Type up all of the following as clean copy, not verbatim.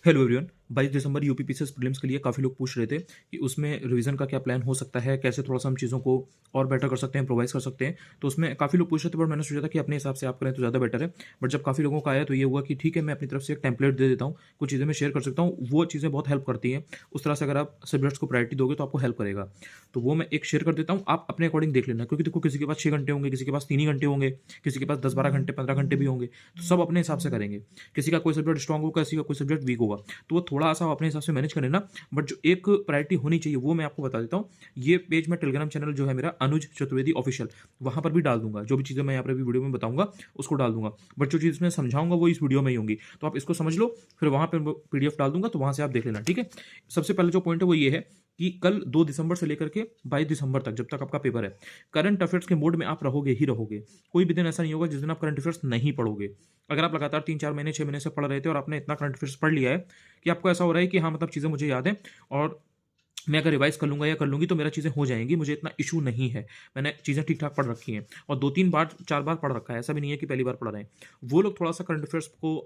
Hello everyone. 22 दिसंबर UP PCS prelims के लिए काफ़ी लोग पूछ रहे थे कि उसमें रिवीजन का क्या प्लान हो सकता है, कैसे थोड़ा सा हम चीज़ों को और बेटर कर सकते हैं, इम्प्रोवाइज़ कर सकते हैं। तो उसमें काफ़ी लोग पूछ रहे थे, बट मैंने सोचा था कि अपने हिसाब से आप करें तो ज़्यादा बेटर है। बट जब काफ़ी लोगों का आया तो ये हुआ कि ठीक है, मैं अपनी तरफ से एक टेम्पलेट दे देता हूँ, कुछ चीज़ें मैं शेयर कर सकता हूँ, वो चीज़ें बहुत हेल्प करती हैं। उस तरह से अगर आप सब्जेक्ट्स को प्रायोरिटी दोगे तो आपको हेल्प करेगा। तो वो मैं एक शेयर कर देता हूँ, आप अपने अकॉर्डिंग देख लेना, क्योंकि देखो किसी के पास 6 घंटे होंगे, किसी के पास 3 ही घंटे होंगे, किसी के पास 10-12 घंटे, 15 घंटे भी होंगे। तो सब अपने हिसाब से करेंगे। किसी का कोई सब्जेक्ट स्ट्रॉन्ग होगा, किसी का कोई सब्जेक्ट वीक होगा। तो वो थोड़ा-सा अपने हिसाब से मैनेज कर लेना। बट जो एक प्रायोरिटी होनी चाहिए वो मैं आपको बता देता हूँ। ये पेज मैं टेलीग्राम चैनल जो है मेरा अनुज चतुर्वेदी ऑफिशियल, वहाँ पर भी डाल दूँगा। जो भी चीज़ें मैं यहाँ पर अभी वीडियो में बताऊँगा उसको डाल दूँगा। बट जो चीज़ मैं समझाऊँगा वो इस वीडियो में ही होंगी। तो आप इसको समझ लो, फिर वहाँ पे पीडीएफ डाल दूँगा, तो वहाँ से आप देख लेना, ठीक है? सबसे पहले जो पॉइंट है वो ये है कि कल 2 दिसंबर से लेकर के 22 दिसंबर तक, जब तक आपका पेपर है, करंट अफेयर्स के मोड में आप रहोगे ही रहोगे। कोई भी दिन ऐसा नहीं होगा जिस दिन आप करंट अफेयर्स नहीं पढ़ोगे। अगर आप लगातार 3-4 महीने, 6 महीने से पढ़ रहे थे और आपने इतना करंट अफेयर्स पढ़ लिया है कि आपको ऐसा हो रहा है कि हाँ, मतलब चीज़ें मुझे याद हैं और मैं अगर रिवाइज़ कर लूँगा या कर लूँगी तो मेरा चीज़ें हो जाएँगी, मुझे इतना इश्यू नहीं है। मैंने चीज़ें ठीक-ठाक पढ़ रखी हैं और 2-3 बार, 4 बार पढ़ रखा है, ऐसा भी नहीं है कि पहली बार पढ़ रहे हैं। वो लोग थोड़ा-सा करंट अफेयर्स को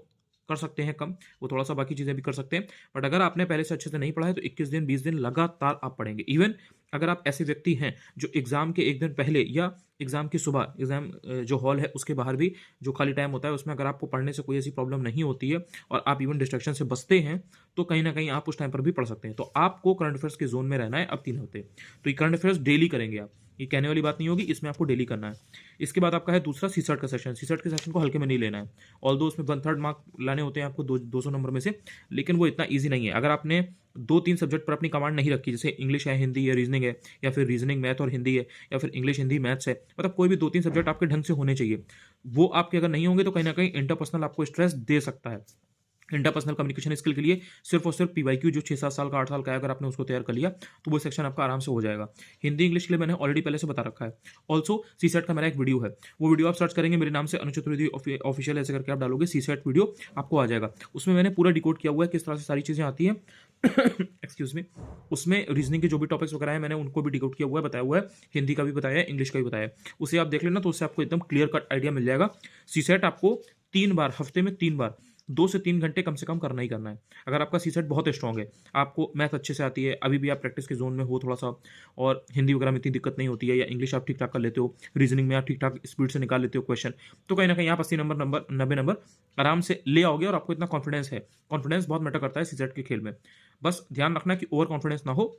कर सकते हैं कम, वो थोड़ा-सा बाकी चीज़ें भी कर सकते हैं। बट अगर आपने पहले से अच्छे से नहीं पढ़ा है तो 21 दिन, 20 दिन लगातार आप पढ़ेंगे। इवन अगर आप ऐसे व्यक्ति हैं जो एग्ज़ाम के 1 दिन पहले या एग्ज़ाम की सुबह, एग्ज़ाम जो हॉल है उसके बाहर भी जो खाली टाइम होता है उसमें अगर आपको पढ़ने से कोई ऐसी प्रॉब्लम नहीं होती है और आप इवन डिस्ट्रैक्शन से बचते हैं, तो कहीं न कहीं आप उस टाइम पर भी पढ़ सकते हैं। तो आपको करंट अफेयर्स के ज़ोन में रहना है अब 3 हफ्ते। तो ये करंट अफेयर्स डेली करेंगे आप। ये कहने वाली बात नहीं होगी, इसमें आपको डेली करना है। इसके बाद आपका है दूसरा सीसैट का सेशन। सीसैट के सेशन को हल्के में नहीं लेना है। ऑल्दो उसमें 1/3 मार्क लाने होते हैं आपको 200 नंबर में से, लेकिन वो इतना ईज़ी नहीं है। अगर आपने 2-3 सब्जेक्ट पर अपनी कमांड नहीं रखी, जैसे इंग्लिश है, हिंदी है, रीजनिंग है, या फिर रीजनिंग, मैथ और हिंदी है, या फिर इंग्लिश, हिंदी, मैथ्स है, मतलब कोई भी 2-3 सब्जेक्ट आपके ढंग से होने चाहिए। वो आपके अगर नहीं होंगे तो कहीं न कहीं इंटरपर्सनल आपको स्ट्रेस दे सकता है। इंटरपर्सनल कम्युनिकेशन स्किल के लिए सिर्फ और सिर्फ पीवाईक्यू जो 6-7 साल का, 8 साल का है, अगर आपने उसको तैयार कर लिया तो वो सेक्शन आपका आराम से हो जाएगा। हिंदी इंग्लिश के लिए मैंने ऑलरेडी पहले से बता रखा है। ऑल्सो सीसेट का मेरा एक वीडियो है, वो वीडियो आप सर्च करेंगे मेरे नाम से अनुज चतुर्वेदी ऑफिशियल ऐसे करके आप डालोगे सीसेट वीडियो, आपको आ जाएगा। उसमें मैंने पूरा डिकोड किया हुआ है किस तरह से सारी चीज़ें आती हैं। Excuse me. उसमें रीजनिंग के जो भी टॉपिक्स वगैरह हैं मैंने उनको भी डिकोड किया हुआ है, बताया हुआ है। हिंदी का भी बताया है, इंग्लिश का भी बताया है। उसे आप देख लेना तो उससे आपको एकदम क्लियर कट आइडिया मिल जाएगा। सीसेट आपको 3 बार, हफ्ते में 3 बार 2 से 3 घंटे कम से कम करना ही करना है। अगर आपका सीसेट बहुत स्ट्रॉन्ग है, आपको मैथ अच्छे से आती है, अभी भी आप प्रैक्टिस के ज़ोन में हो थोड़ा-सा, और हिंदी वगैरह में इतनी दिक्कत नहीं होती है, या इंग्लिश आप ठीक-ठाक कर लेते हो, रीजनिंग में आप ठीक-ठाक स्पीड से निकाल लेते हो क्वेश्चन, तो कहीं न कहीं आप 80 नंबर 90 नंबर आराम से ले आओगे और आपको इतना कॉन्फिडेंस है। कॉन्फिडेंस बहुत मैटर करता है सीसेट के खेल में। बस ध्यान रखना कि ओवर कॉन्फिडेंस ना हो।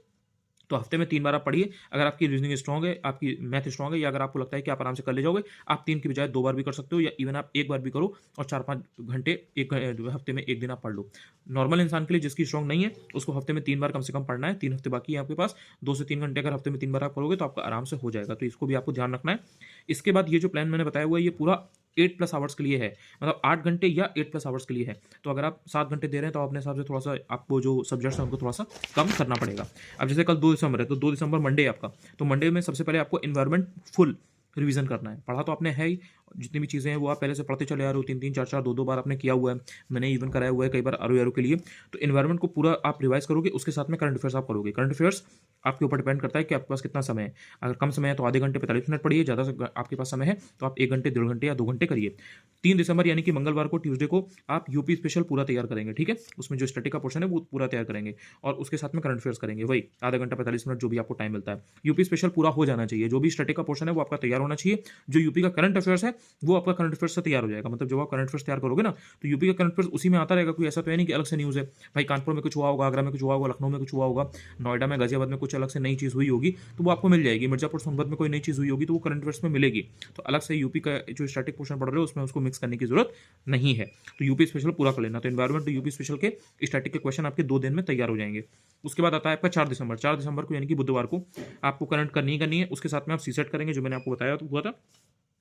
तो हफ्ते में 3 बार आप पढ़िए। अगर आपकी रीजनिंग स्ट्रॉन्ग है, आपकी मैथ स्ट्रॉन्ग है, या अगर आपको लगता है कि आप आराम से कर ले जाओगे, आप 3 की बजाय 2 बार भी कर सकते हो, या इवन आप 1 बार भी करो और 4-5 घंटे एक हफ्ते में 1 दिन आप पढ़ लो। नॉर्मल इंसान के लिए जिसकी स्ट्रॉन्ग नहीं है, उसको हफ्ते में 3 बार कम से कम पढ़ना है। 3 हफ्ते बाकी है आपके पास, 2 से 3 घंटे अगर हफ्ते में 3 बार आप करोगे तो आपका आराम से हो जाएगा। तो इसको भी आपको ध्यान रखना है। इसके बाद ये जो प्लान मैंने बताया हुआ है ये पूरा 8+ आवर्स के लिए है, मतलब 8 घंटे या 8+ आवर्स के लिए है। तो अगर आप 7 घंटे दे रहे हैं तो अपने हिसाब से थोड़ा-सा आपको जो सब्जेक्ट्स हैं उनको थोड़ा-सा कम करना पड़ेगा। अब जैसे कल 2 दिसंबर है, तो 2 दिसंबर मंडे है आपका, तो मंडे में सबसे पहले आपको एनवायरनमेंट फुल रिवीजन करना है। पढ़ा तो आपने है ही, जितनी भी चीज़ें हैं वो आप पहले से पढ़ते चले आ रहे हो, 3-3, 4-4, 2-2 बार आपने किया हुआ है। मैंने इवन कराया हुआ है कई बार आरओ के लिए। तो एनवायरनमेंट को पूरा आप रिवाइज करोगे, उसके साथ में करंट अफेयर्स आप करोगे। करंट अफेयर्स आपके ऊपर डिपेंड करता है कि आपके पास कितना समय है। अगर कम समय है तो आधे घंटे 45 मिनट पढ़िए, ज़्यादा से आपके पास समय है तो आप 1 घंटे, 1.5 घंटे या 2 घंटे करिए। 3 दिसंबर यानी कि मंगलवार को, ट्यूसडे को आप यूपी स्पेशल पूरा तैयार करेंगे, ठीक है? उसमें जो स्टैटिक का पोर्शन है वो पूरा तैयार करेंगे और उसके साथ में करंट अफेयर्स करेंगे, वही आधा घंटा 45 मिनट जो भी आपको टाइम मिलता है। यूपी स्पेशल पूरा हो जाना चाहिए, जो भी स्टैटिक का पोर्शन है वो आपका तैयार होना चाहिए। जो यूपी का करंट अफेयर्स है वो आपका करंट अफेयर्स से तैयार हो जाएगा। मतलब जब आप करंट अफेयर्स तैयार करोगे ना, तो यूपी का करंट अफेयर्स उसी में आता रहेगा। कोई ऐसा तो है नहीं कि अलग से न्यूज़ है, भाई कानपुर में कुछ हुआ होगा, आगरा में कुछ हुआ होगा, लखनऊ में कुछ हुआ होगा, नोएडा में, गाजियाबाद में कुछ अलग से नई चीज़ हुई होगी तो वो आपको मिल जाएगी। मिर्जापुर, सोनभद्र में कोई नई चीज़ हुई होगी तो वो करंट अफेयर्स में मिलेगी। तो अलग से यूपी का जो स्टैटिक पोर्शन पढ़ रहे हो उसमें उसको मिक्स करने की जरूरत नहीं है। तो यूपी स्पेशल पूरा कर लेना। तो एनवायरमेंट तो यूपी स्पेशल के स्टैटिक के क्वेश्चन आपके 2 दिन में तैयार हो जाएंगे। उसके बाद आता है आपका 4 दिसंबर। 4 दिसंबर को यानी कि बुधवार को आपको करंट करनी ही करनी है। उसके साथ में आप सीसेट करेंगे, जो मैंने आपको बताया तो हुआ था।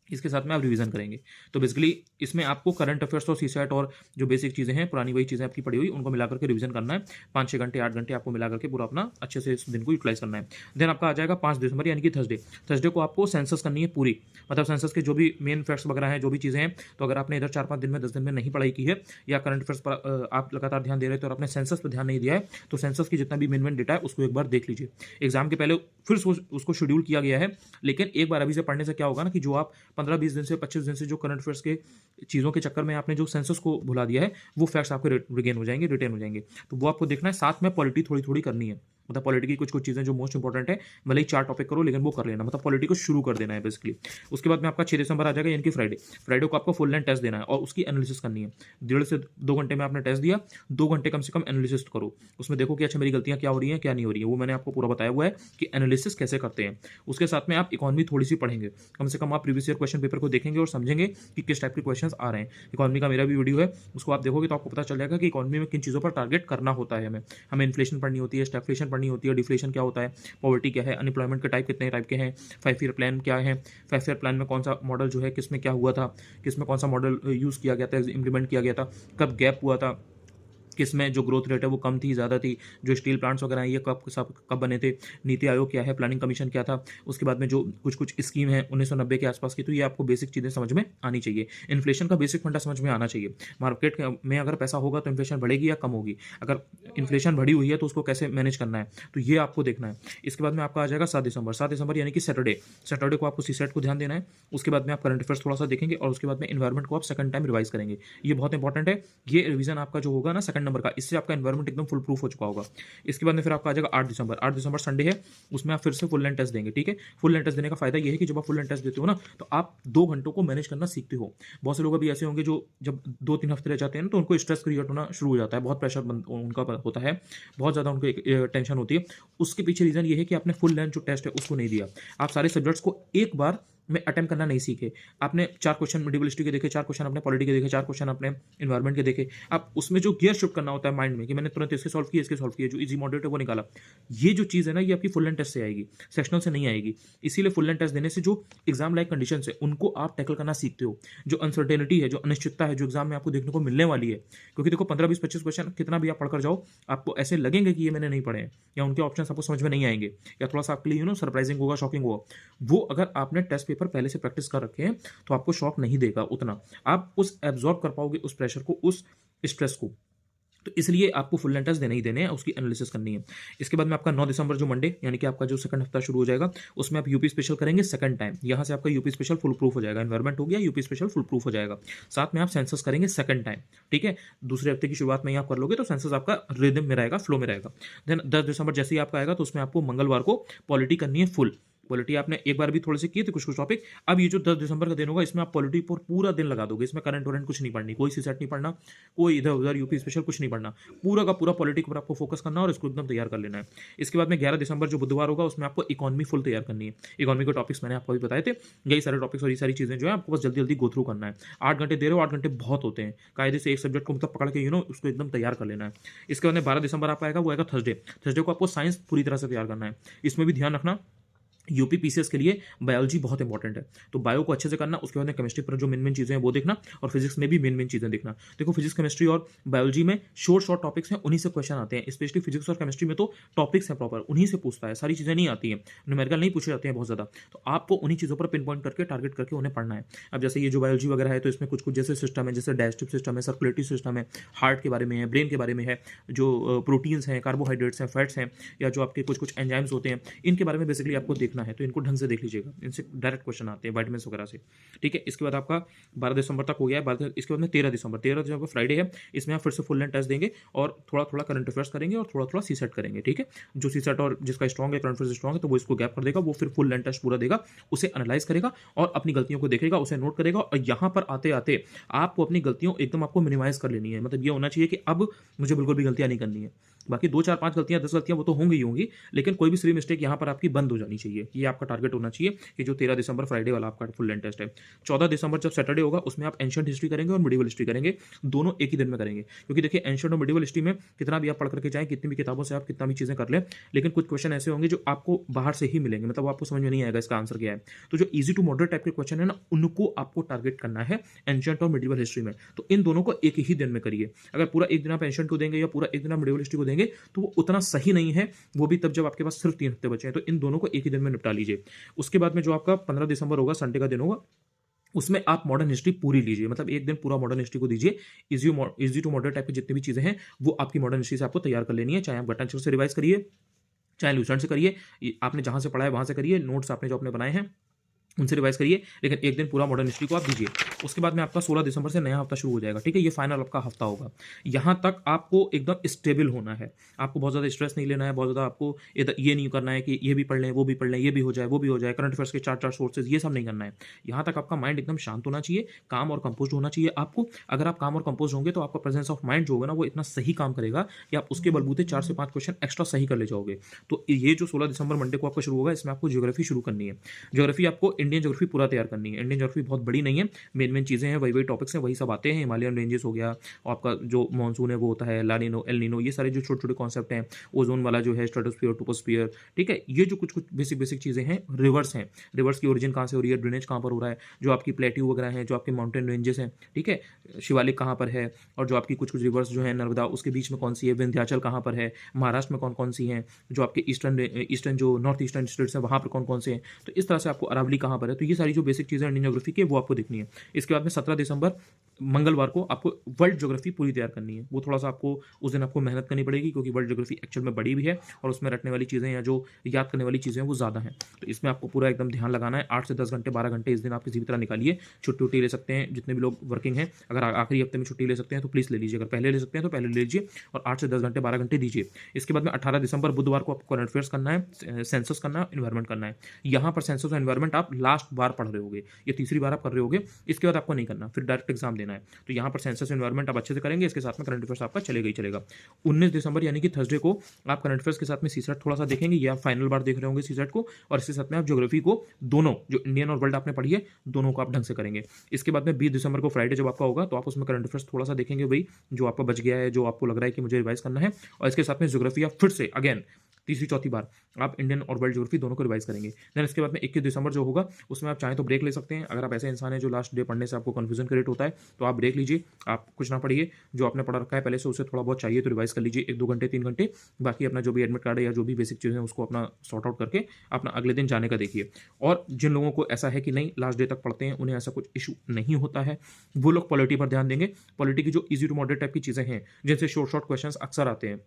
इसके साथ में आप रिवीजन करेंगे। तो बेसिकली इसमें आपको करंट अफेयर्स और सीसेट और जो बेसिक चीज़ें हैं, पुरानी वही चीज़ें आपकी पड़ी हुई, उनको मिला करके रिवीजन करना है। 5-6 घंटे, 8 घंटे आपको मिला करके पूरा अपना अच्छे से इस दिन को यूटिलाइज करना है। देन आपका आ जाएगा 5 दिसंबर यानी कि थर्सडे। थर्सडे को आपको सेंसस करनी है पूरी, मतलब सेंसस के जो भी मेन फैक्ट्स वगैरह हैं, जो भी चीज़ें हैं। तो अगर आपने इधर 4-5 दिन में, 10 दिन में नहीं पढ़ाई की है, या करंट अफेयर्स पर आप लगातार ध्यान दे रहे हो और आपने सेंसस पर ध्यान नहीं दिया है, तो सेंसस की जितना भी मेन डेटा है उसको एक बार देख लीजिए। एग्जाम के पहले फिर उसको शेड्यूल किया गया है, लेकिन एक बार अभी से पढ़ने से क्या होगा ना कि जो आप 15-20 दिन से 25 दिन से जो करंट अफेयर्स के चीज़ों के चक्कर में आपने जो सेंसस को भुला दिया है, वो फैक्ट्स आपके रिगेन हो जाएंगे, रिटेन हो जाएंगे। तो वो आपको देखना है, साथ में पॉलिटी थोड़ी थोड़ी करनी है। मतलब पॉलिटी की कुछ कुछ चीज़ें जो मोस्ट इंपॉर्टेंट है, भले ही 4 टॉपिक करो लेकिन वो कर लेना, मतलब पॉलिटी को शुरू कर देना है बेसिकली। उसके बाद में आपका 6 दिसंबर आ जाएगा, यानी कि फ्राइडे को आपको फुल लेंथ टेस्ट देना है और उसकी एनालिसिस करनी है। 1.5 से 2 घंटे में आपने टेस्ट दिया, 2 घंटे कम से कम एनालिसिस करो। उसमें देखो कि अच्छा मेरी गलतियां क्या हो रही हैं, क्या नहीं हो रही है, वो मैंने आपको पूरा बताया हुआ है कि एनालिसिस कैसे करते हैं। उसके साथ में आप इकोनॉमी थोड़ी सी पढ़ेंगे, कम से कम आप प्रीवियस ईयर क्वेश्चन पेपर को देखेंगे और समझेंगे कि किस टाइप के क्वेश्चन आ रहे हैं। इकोनॉमी का मेरा भी वीडियो है, उसको आप देखोगे तो आपको पता चल जाएगा कि इकोनॉमी में किन चीज़ों पर टारगेट करना होता है। हमें इन्फ्लेशन पढ़नी होती है, स्टैग्फ्लेशन पढ़नी होती है, डिफ्लेशन क्या होता है, पॉवर्टी क्या है, अनएम्प्लॉयमेंट के टाइप कितने टाइप के हैं, 5 ईयर प्लान क्या है, 5 ईयर प्लान में कौन सा मॉडल जो है किसमें क्या हुआ था, किसमें कौन सा मॉडल यूज़ किया गया था, इंप्लीमेंट किया गया था, कब गैप हुआ था, किसमें जो ग्रोथ रेट है वो कम थी, ज़्यादा थी, जो स्टील प्लांट्स वगैरह हैं ये कब बने थे, नीति आयोग क्या है, प्लानिंग कमीशन क्या था। उसके बाद में जो कुछ कुछ स्कीम है 1990 के आसपास की, तो ये आपको बेसिक चीज़ें समझ में आनी चाहिए। इन्फ्लेशन का बेसिक फंडा समझ में आना चाहिए। मार्केट में अगर पैसा होगा तो इन्फ्लेशन बढ़ेगी या कम होगी, अगर इन्फ्लेशन बढ़ी हुई है तो उसको कैसे मैनेज करना है, तो ये आपको देखना है। इसके बाद में आपका आ जाएगा 7 दिसंबर यानी कि सैटरडे को आपको सीसेट को ध्यान देना है। उसके बाद में आप करंट अफेयर्स थोड़ा सा देखेंगे और उसके बाद में इन्वायरमेंट को आप सेकंड टाइम रिवाइज करेंगे। ये बहुत इंपॉर्टेंट है। ये रिवीजन आपका जो होगा ना सेकंड नंबर का, इससे आपका एनवायरमेंट एकदम फुल प्रूफ हो चुका होगा। इसके बाद में फिर आपका आ जाएगा 8 दिसंबर संडे है, उसमें आप फिर से फुल लेंथ टेस्ट देंगे। ठीक है, फुल लेंथ टेस्ट देने का फायदा ये है कि जब आप फुल लेंथ टेस्ट देते हो ना, तो आप 2 घंटों को मैनेज करना सीखते हो। बहुत से लोग अभी ऐसे होंगे जो जब 2-3 हफ्ते रह जाते हैं ना, तो उनको स्ट्रेस क्रिएट होना शुरू हो जाता है, बहुत प्रेशर उनका होता है, बहुत ज़्यादा उनको टेंशन होती है। उसके पीछे रीज़न ये है कि आपने फुल लेंथ जो टेस्ट है उसको नहीं दिया। आप सारे सब्जेक्ट्स को एक बार में अटेम्प्ट करना नहीं सीखे। आपने 4 क्वेश्चन मेडिवल हिस्ट्री के देखे, 4 क्वेश्चन अपने पॉलिटी के देखे, 4 क्वेश्चन अपने एनवायरमेंट के देखे। आप उसमें जो गियर शिफ्ट करना होता है माइंड में कि मैंने तुरंत इसके सॉल्व किए, इसके सॉल्व किए, जो इजी मॉडरेट है वो निकाला। ये जो चीज़ है ना, ये आपकी फुल लेंथ टेस्ट से आएगी, सेक्शनल से नहीं आएगी। इसीलिए फुल लेंथ टेस्ट देने से जो एग्जाम लाइक कंडीशन है उनको आप टैकल करना सीखते हो। जो अनसर्टेनिटी है, जो अनिश्चितता है, जो एग्जाम में आपको देखने को मिलने वाली है, क्योंकि देखो 15, 20, 25 क्वेश्चन कितना भी आप पढ़कर जाओ, आपको ऐसे लगेंगे कि ये मैंने नहीं पढ़े हैं या उनके ऑप्शन आपको समझ में नहीं आएंगे या थोड़ा सा आपके लिए सरप्राइजिंग होगा, शॉकिंग होगा। वो अगर आपने टेस्ट पेपर पहले से प्रैक्टिस कर रखे हैं तो आपको शॉक नहीं देगा उतना, आप उस एब्जॉर्ब कर पाओगे उस प्रेशर को, उस स्ट्रेस को। तो इसलिए आपको फुल लेंथ टेस्ट देने ही देने हैं, उसकी एनालिसिस करनी है। इसके बाद में आपका 9 दिसंबर जो मंडे यानी कि आपका जो सेकंड हफ्ता शुरू हो जाएगा, उसमें आप यूपी स्पेशल करेंगे सेकंड टाइम। यहां से आपका यूपी स्पेशल फुल प्रूफ हो जाएगा, एनवायरमेंट हो गया, यूपी स्पेशल फुल प्रूफ हो जाएगा। साथ में आप सेंसस करेंगे सेकंड टाइम। ठीक है, दूसरे हफ्ते की शुरुआत में ही आप कर लोगे तो सेंसस आपका रिदम में रहेगा, फ्लो में रहेगा। देन 10 दिसंबर जैसे ही आपका आएगा तो उसमें आपको मंगलवार को पॉलिटी करनी है फुल। पॉलिटी आपने एक बार भी थोड़े से किए थे कुछ कुछ टॉपिक, अब ये जो 10 दिसंबर का दिन होगा इसमें आप पॉलिटी पर पूरा दिन लगा दोगे। इसमें करंट वरेंट कुछ नहीं पढ़नी, कोई सी सेट नहीं पढ़ना, कोई इधर उधर यूपी स्पेशल कुछ नहीं पढ़ना, पूरा का पूरा पॉलिटी पर आपको फोकस करना और इसको एकदम तैयार कर लेना है। इसके बाद में 11 दिसंबर जो बुधवार होगा उसमें आपको इकोनॉमी फुल तैयार करनी है। इकोनॉमी के टॉपिक्स मैंने आपको भी बताए थे, यही सारे टॉपिक्स और ये सारी चीजें जो है आपको बस जल्दी जल्दी गो थ्रू करना है। 8 घंटे दे रहे हो, 8 घंटे बहुत होते हैं, कायदे से एक सब्जेक्ट को मतलब पकड़ के उसको एकदम तैयार कर लेना है। इसके बाद में 12 दिसंबर आप आएगा, वो आएगा थर्सडे को आपको साइंस पूरी तरह से तैयार करना है। इसमें भी ध्यान रखना यूपी पीसीएस के लिए बायोलॉजी बहुत इंपॉर्टेंट है, तो बायो को अच्छे से करना। उसके बाद में केमिस्ट्री पर जो मेन चीज़ें हैं वो देखना और फिजिक्स में भी मेन चीज़ें देखना। देखो फिजिक्स केमिस्ट्री और बायोलॉजी में शॉर्ट टॉपिक्स हैं, उन्हीं से क्वेश्चन आते हैं। स्पेशली फिजिक्स और केमिस्ट्री में तो टॉपिक्स हैं प्रॉपर, उन्हीं से पूछता है, सारी चीज़ें नहीं आती हैं, न्यूमेरिकल नहीं पूछे जाते हैं बहुत ज़्यादा। तो आपको उन्हीं चीज़ों पर पिन पॉइंट करके टारगेट करके उन्हें पढ़ना है। अब जैसे ये जो बायोलॉजी वगैरह है तो इसमें कुछ कुछ जैसे सिस्टम है, जैसे डाइजेस्टिव सिस्टम है, सर्कुलेटरी सिस्टम है, हार्ट के बारे में है, ब्रेन के बारे में है, जो प्रोटीन्स हैं, कार्बोहाइड्रेट्स हैं, फैट्स हैं, या जो आपके कुछ कुछ एंजाइम्स होते हैं, इनके बारे में बेसिकली आपको देखना है। तो इनको ढंग से देख लीजिएगा, इनसे डायरेक्ट क्वेश्चन आते हैं विटामिन वगैरह से। ठीक है, इसके बाद आपका 12 दिसंबर तक हो गया है। इसके बाद में 13 दिसंबर फ्राइडे है, इसमें आप फिर से फुल लेंथ टेस्ट देंगे और थोड़ा थोड़ा करंट अफेयर्स करेंगे और थोड़ा थोड़ा सी सेट करेंगे। ठीक है, जो सी सेट और जिसका स्ट्रॉन्ग है, करंट अफेयर्स स्ट्रॉन्ग है, तो वो इसको गैप कर देगा, वो फिर फुल लेंथ टेस्ट पूरा देगा, उसे एनालाइज करेगा और अपनी गलतियों को देखेगा, उसे नोट करेगा। और यहाँ पर आते आते आपको अपनी गलतियों एकदम आपको मिनिमाइज कर लेनी है। मतलब ये होना चाहिए कि अब मुझे बिल्कुल भी गलतियां नहीं करनी है। बाकी 2 4 5 गलतियां 10 गलतियां वो तो होंगी ही होंगी, लेकिन कोई भी सिली मिस्टेक यहाँ पर आपकी बंद हो जानी चाहिए। ये आपका टारगेट होना चाहिए कि जो 13 दिसंबर फ्राइडे वाला आपका फुल लेंथ टेस्ट है। 14 दिसंबर जब सैटरडे होगा उसमें आप एंशिएंट हिस्ट्री करेंगे और मिडिवल हिस्ट्री करेंगे, दोनों एक ही दिन में करेंगे। क्योंकि देखिए एंशिएंट और मिडिवल हिस्ट्री में कितना भी आप पढ़ करके जाएं, कितनी भी किताबों से आप कितना भी चीजें कर लें, लेकिन कुछ क्वेश्चन ऐसे होंगे जो आपको बाहर से ही मिलेंगे, मतलब आपको समझ में नहीं आएगा इसका आंसर क्या है। तो जो ईजी टू मॉडरेट टाइप के क्वेश्चन है ना, उनको आपको टारगेट करना है एंशिएंट और मिडिवल हिस्ट्री में। तो इन दोनों को एक ही दिन में करिए। अगर पूरा एक दिन आप एंशिएंट को देंगे या पूरा एक दिन आप मिडिवल हिस्ट्री को देंगे तो वो उतना सही नहीं है, वो भी तब जब आपके पास सिर्फ 3 हफ्ते बचे हैं। तो इन दोनों को एक ही दिन में निपटा लीजिए। उसके बाद में जो आपका 15 दिसंबर होगा, संडे का दिन होगा, उसमें आप मॉडर्न हिस्ट्री पूरी लीजिए, मतलब एक दिन पूरा मॉडर्न हिस्ट्री को दीजिए। इजी टू मॉडर्न टाइप की जितनी भी चीजें हैं वो आपकी मॉडर्न हिस्ट्री से आपको तैयार कर लेनी है। चाहे आप गट्टांचल से रिवाइज करिए, चाहे लूसेंट से करिए, आपने जहां से पढ़ा है वहां से करिए, नोट्स आपने जो अपने बनाए हैं उनसे रिवाइज करिए, लेकिन एक दिन पूरा मॉडर्न हिस्ट्री को आप दीजिए। उसके बाद में आपका 16 दिसंबर से नया हफ्ता शुरू हो जाएगा, ठीक है? ये फाइनल आपका हफ्ता होगा। यहाँ तक आपको एकदम स्टेबल होना है, आपको बहुत ज़्यादा स्ट्रेस नहीं लेना है, बहुत ज़्यादा आपको ये नहीं करना है कि ये भी पढ़ लें, वो भी पढ़ लें, ये भी हो जाए, वो भी हो जाए, करंट अफेयर्स के 4-4 सोर्सेज, ये सब नहीं करना है। यहाँ तक आपका माइंड एकदम शांत होना चाहिए, काम और कंपोज होना चाहिए आपको। अगर आप काम और कंपोज होंगे तो आपका प्रेजेंस ऑफ माइंड जो होगा ना, वो इतना सही काम करेगा कि आप उसके बलबूते 4 से 5 क्वेश्चन एक्स्ट्रा सही कर ले जाओगे। तो ये जो 16 दिसंबर मंडे को आपका शुरू होगा, इसमें आपको ज्योग्राफी शुरू करनी है। ज्योग्राफी आपको इंडियन ज्योग्राफी पूरा तैयार करनी है। इंडियन ज्योग्राफी बहुत बड़ी नहीं है, मेन चीज़ें हैं, वही टॉपिक्स हैं, वही सब आते हैं। हिमालयन रेंजेस हो गया, और आपका जो मानसून है वो होता है, ला नीनो, एल नीनो, ये सारे जो छोटे छोटे कॉन्सेप्ट हैं, ओजोन वाला जो है, स्ट्रेटोस्फीयर, टोपोस्फीयर, ठीक है? ये जो कुछ कुछ बेसिक चीज़ें हैं, रिवर्स हैं, रिवर्स की ओरिजिन कहाँ से हो रही है, ड्रेनेज कहाँ पर हो रहा है, जो आपकी प्लेट्यू वगैरह हैं, जो आपके माउंटेन रेंजेस हैं, ठीक है? शिवालिक कहाँ पर है, और जो आपकी कुछ कुछ रिवर्स जो है, नर्मदा उसके बीच में कौन सी है, विंध्याचल कहाँ पर है, महाराष्ट्र में कौन कौन सी हैं, जो आपके ईस्टर्न जो नॉर्थ ईस्टर्न स्टेट्स हैं वहाँ पर कौन कौन से हैं। तो इस तरह से आपको अरावली कहाँ पर है, तो ये सारी जो बेसिक चीज़ें इंडियन ज्योग्राफी की वो आपको देखनी है। इसके बाद में 17 दिसंबर मंगलवार को आपको वर्ल्ड ज्योग्राफी पूरी तैयार करनी है। वो थोड़ा सा आपको उस दिन आपको मेहनत करनी पड़ेगी, क्योंकि वर्ल्ड ज्योग्राफी एक्चुअल में बड़ी भी है और उसमें रटने वाली चीज़ें या जो याद करने वाली चीज़ें हैं वो ज़्यादा हैं। तो इसमें आपको पूरा एकदम ध्यान लगाना है। 8 से 10 घंटे, 12 घंटे इस दिन आप किसी भी तरह निकालिए। छुट्टी ले सकते हैं, जितने भी लोग वर्किंग हैं, अगर आखिरी हफ्ते में छुट्टी ले सकते हैं तो प्लीज़ ले लीजिए, अगर पहले ले सकते हैं तो पहले ले लीजिए, और 8 से 10 घंटे, 12 घंटे दीजिए। इसके बाद में 18 दिसंबर बुधवार को आपको करंट अफेयर्स करना है, सेंसस करना है, इन्वायरमेंट करना है। यहाँ पर सेंसस और इन्वायरमेंट आप लास्ट बार पढ़ रहे होगे, ये तीसरी बार आप कर रहे होगे, इसके बाद आपको नहीं करना, फिर डायरेक्ट एग्जाम देना है। तो यहाँ पर सेंसस एनवायरनमेंट आप अच्छे से करेंगे, इसके साथ में करंट अफेयर्स आपका चलेगा ही चलेगा। 19 दिसंबर यानी कि थर्सडे को आप करंट अफेयर्स के साथ में सीसेट थोड़ा सा देखेंगे, ये आप फाइनल बार देख रहे होंगे सीसेट को, और इसके साथ में आप ज्योग्राफी को दोनों जो इंडियन और वर्ल्ड आपने पढ़ी है दोनों को आप ढंग से करेंगे। इसके बाद में 20 दिसंबर को फ्राइडे जब आपका होगा तो आप उसमें करंट अफेयर्स थोड़ा सा देखेंगे, भाई जो आपका बच गया है, जो आपको लग रहा है कि मुझे रिवाइज करना है, और इसके साथ में ज्योग्राफी आप फिर से अगेन तीसरी चौथी बार आप इंडियन और वर्ल्ड ज्योग्राफी दोनों को रिवाइज करेंगे। देन इसके बाद में 21 दिसंबर जो होगा उसमें आप चाहें तो ब्रेक ले सकते हैं। अगर आप ऐसे इंसान हैं जो लास्ट डे पढ़ने से आपको कन्फ्यूजन क्रिएट होता है तो आप ब्रेक लीजिए, आप कुछ ना पढ़िए, जो आपने पढ़ा रखा है पहले से उसे थोड़ा बहुत चाहिए तो रिवाइज कर लीजिए 1-2 घंटे 3 घंटे। बाकी अपना जो भी एडमिट कार्ड है या जो भी बेसिक चीज़ें हैं उसको अपना सॉर्ट आउट करके अपना अगले दिन जाने का देखिए। और जिन लोगों को ऐसा है कि नहीं लास्ट डे तक पढ़ते हैं, उन्हें ऐसा कुछ इशू नहीं होता है, वो लोग पॉलिटी पर ध्यान देंगे। पॉलिटी की जो ईजी टू मॉडरेट टाइप की चीज़ें हैं जिनसे शॉर्ट क्वेश्चन अक्सर आते हैं,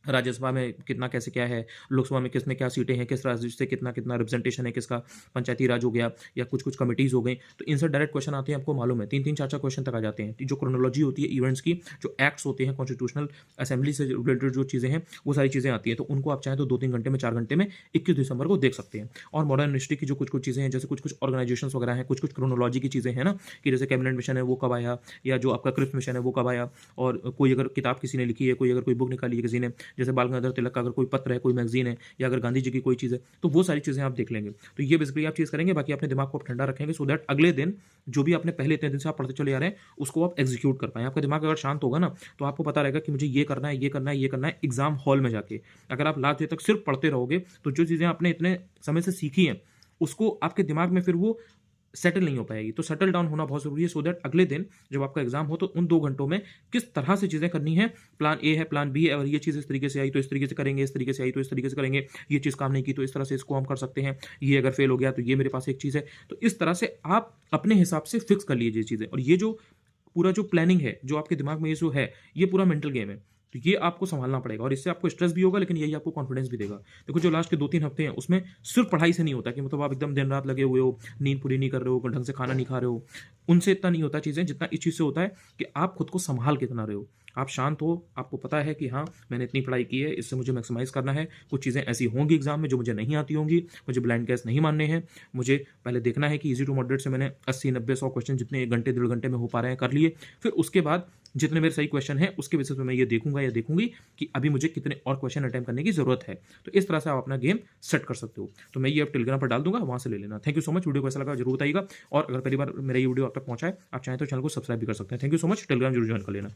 राज्यसभा में कितना कैसे क्या है, लोकसभा में किसमें क्या सीटें हैं, किस राज्य से कितना कितना रिप्रेजेंटेशन है, किसका पंचायती राज हो गया या कुछ कुछ कमिटीज़ हो गई, तो इनसे डायरेक्ट क्वेश्चन आते हैं, आपको मालूम है 3-3 4-4 क्वेश्चन तक आ जाते हैं। जो क्रोनोलॉजी होती है इवेंट्स की, जो एक्ट्स होते हैं कॉन्स्टिट्यूशनल असेंबली से रिलेटेड जो चीज़ें हैं वो सारी चीज़ें आती हैं, तो उनको आप चाहें तो 2-3 घंटे में 4 घंटे में 21 दिसंबर को देख सकते हैं। और मॉडर्न हिस्ट्री की जो कुछ कुछ चीज़ें हैं, जैसे कुछ कुछ ऑर्गेनाइजेशन वगैरह हैं, कुछ कुछ क्रोनोलॉजी की चीज़ें हैं ना, कि जैसे कैबिनेट मिशन है वो कब आया, या जो आपका क्रिप्स मिशन है वो कब आया, और कोई अगर किताब किसी ने लिखी है, कोई अगर कोई बुक निकाली है किसी ने, जैसे बाल गंगाधर तिलक का अगर कोई पत्र है, कोई मैगजीन है, या अगर गांधी जी की कोई चीज़ है, तो वो सारी चीज़ें आप देख लेंगे। तो ये बेसिकली आप चीज़ करेंगे। बाकी अपने दिमाग को आप ठंडा रखेंगे सो दैट अगले दिन जो भी आपने पहले इतने दिन से आप पढ़ते चले आ रहे हैं उसको आप एग्जीक्यूट कर पाएँ। आपका दिमाग अगर शांत होगा ना तो आपको पता रहेगा कि मुझे ये करना है, ये करना है, ये करना है एग्जाम हॉल में जाके। अगर आप लास्ट डे तक सिर्फ पढ़ते रहोगे तो जो चीज़ें आपने इतने समय से सीखी हैं उसको आपके दिमाग में फिर वो सेटल नहीं हो पाएगी। तो सेटल डाउन होना बहुत ज़रूरी है सो दैट अगले दिन जब आपका एग्जाम हो तो उन 2 घंटों में किस तरह से चीज़ें करनी है, प्लान ए है, प्लान बी है, अगर ये चीज़ इस तरीके से आई तो इस तरीके से करेंगे, इस तरीके से आई तो इस तरीके से करेंगे, ये चीज़ काम नहीं की तो इस तरह से इसको हम कर सकते हैं, ये अगर फेल हो गया तो ये मेरे पास एक चीज़ है। तो इस तरह से आप अपने हिसाब से फिक्स कर लीजिए चीज़ें। और ये जो पूरा जो प्लानिंग है, जो आपके दिमाग में ये जो है, ये पूरा मेंटल गेम है। तो ये आपको संभालना पड़ेगा और इससे आपको स्ट्रेस भी होगा, लेकिन यही आपको कॉन्फिडेंस भी देगा। देखो जो लास्ट के 2-3 हफ्ते हैं उसमें सिर्फ पढ़ाई से नहीं होता कि मतलब आप एकदम दिन रात लगे हुए हो, नींद पूरी नहीं कर रहे हो, ढंग से खाना नहीं खा रहे हो, उनसे इतना नहीं होता चीज़ें, जितना इस चीज़ से होता है कि आप खुद को संभाल के इतना रहे हो, आप शांत हो, आपको पता है कि हाँ मैंने इतनी पढ़ाई की है, इससे मुझे मैक्सिमाइज करना है। कुछ चीज़ें ऐसी होंगी एग्जाम में जो मुझे नहीं आती होंगी, मुझे ब्लाइंड गैस नहीं मानने हैं, मुझे पहले देखना है कि इजी टू मॉडरेट से मैंने 80-90-100 क्वेश्चन जितने 1 घंटे 1.5 घंटे में हो पा रहे हैं कर लिए। फिर उसके बाद जितने मेरे सही क्वेश्चन हैं उसके बेसिस पे मैं ये देखूंगा या देखूंगी कि अभी मुझे कितने और क्वेश्चन अटेम्प्ट करने की जरूरत है। तो इस तरह से आप अपना गेम सेट कर सकते हो। तो मैं ये अब टेलीग्राम पर डाल दूंगा, वहां से ले लेना। Thank you so much. Video को ऐसा लगा जरूर बताइएगा, और अगर पहली बार मेरा ये वीडियो आप तक पहुंचा है, आप चाहें तो चैनल को सब्सक्राइब भी कर सकते हैं। Thank you so much. Telegram जरूर ज्वाइन कर लेना।